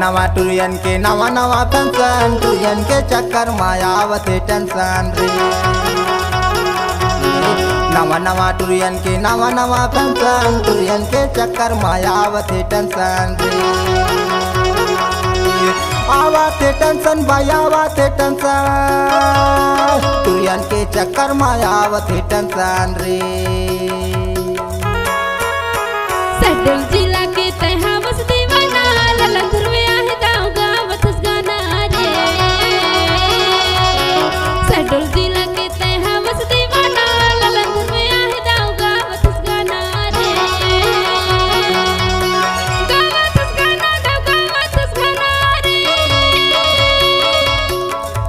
नवा टुरियन के नवा फंक्शन टुरियन के चक्कर मायावते टेंशन रे। नवा टुरियन के नवा फंक्शन टुरियन के चक्कर मायावते टेंशन रे। आवाते टेंशन भयावते टेंशन टुरियन के चक्कर मायावते टेंशन रे। सैडल जिला के तहा बस दीवाना ललंधर में आहे दाव गावतस गाना रे। सैडल जिला के तहा बस दीवाना ललंधर में आहे दाव गावतस गाना रे। गावतस गाना दाव गावतस गाना रे।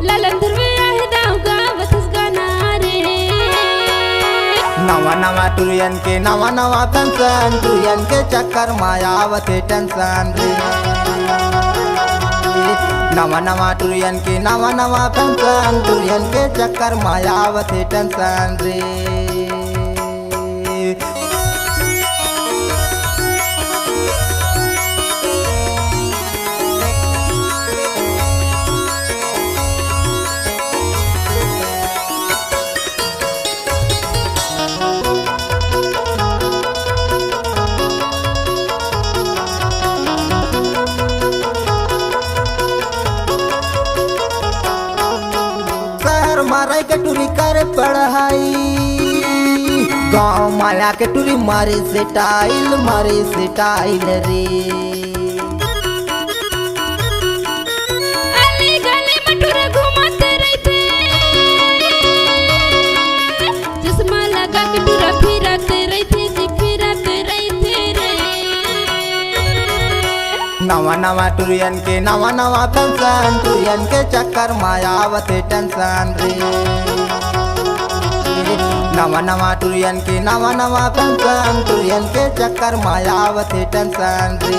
ललंधर में आहे दाव गावतस गाना रे। नवा टुरियन के नवा फंक्शन टुरियन के चक्कर मायावते टेंशन रे। नवा टुरियन के नवा फंक्शन टुरियन के चक्कर मायावते टेंशन रे। मारे के टूरी करे पढ़ाई गाँव माया के टूरी मारे से टाइल रे। अली गली मटूरा घुमाते रहते चश्मा लगा के टूरा फिराते रहते जी फिराते रहते रे। नवा टुरियन के नवा फंक्शन टुरियन के चक्कर मायावते टेंशन रे। नवा टुरियन के नवा फंक्शन टुरियन के चक्कर मायावते टेंशन रे।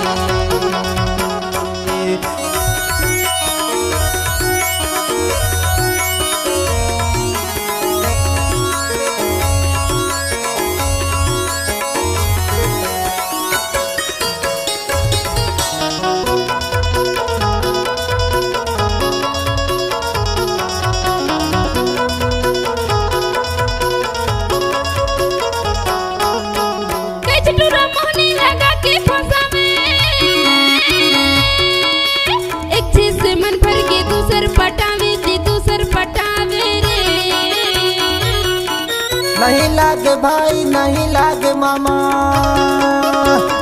नहीं लागे भाई नहीं लागे मामा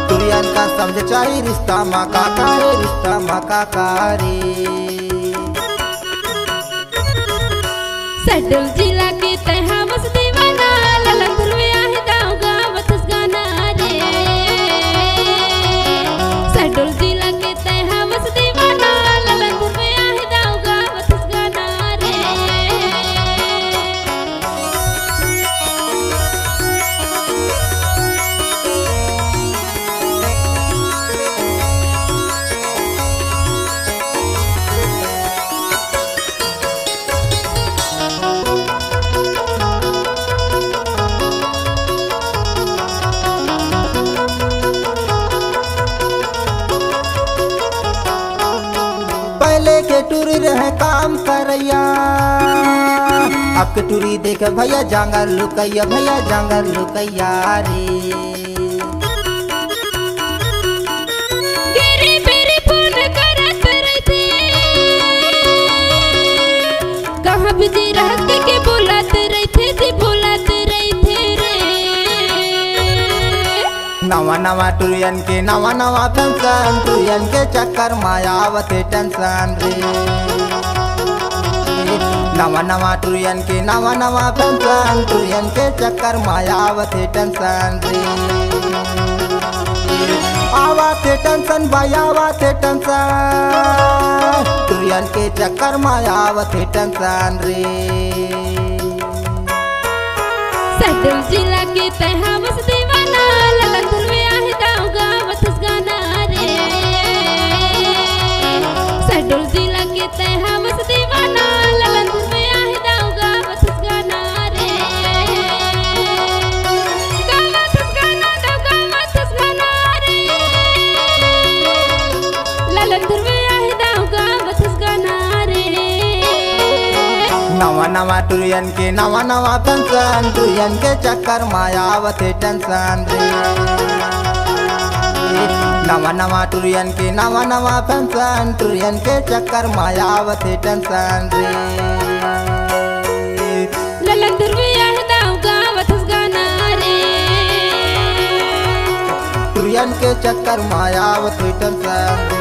टुरियन का समझ चाहिए रिश्ता माँ काका रे। सैडल जिला के तहा बस दीवाना ललंधर में आहे दाव गावतस गाना रे। सैडल जिला के तहा बस दीवाना ललंधर में आहे दाव गावतस गाना रे। पहले के टूरी रहे काम करैया अब के टूरी देख भैया जांगर लुकैया रे। गिरी बेरी फोन करत रहते कहाँ बिजी रहते के बुलाते रहते जी बुलाते रहते रे। नवा टुरियन के नवा फंक्शन टुरियन के चक्कर मायावते टेंशन रे। नवा टुरियन के नवा फंक्शन टुरियन के चक्कर मायावते टेंशन रे। आवाते टेंशन भयावते टेंशन टुरियन के चक्कर मायावते टेंशन रे। सैडल जिला के तहा बस दीवाना ललंधर में आहे दाव गावतस गाना रे। सैडल जिला के तहा बस दीवाना ललंधर में आहे दाव गावतस गाना रे। गावतस गाना दाव गावतस गाना रे। ललंधर में नवा नवा टुरियन के नवा नवा पेंशन टुरियन के चक्कर मायावत टेंशन रे नवा नवा टुरियन के नवा नवा पेंशन टुरियन के चक्कर मायावत टेंशन रे ललन ध्रुवे आहे दाव गावातच गाणा रे टुरियन के चक्कर मायावत टेंशन रे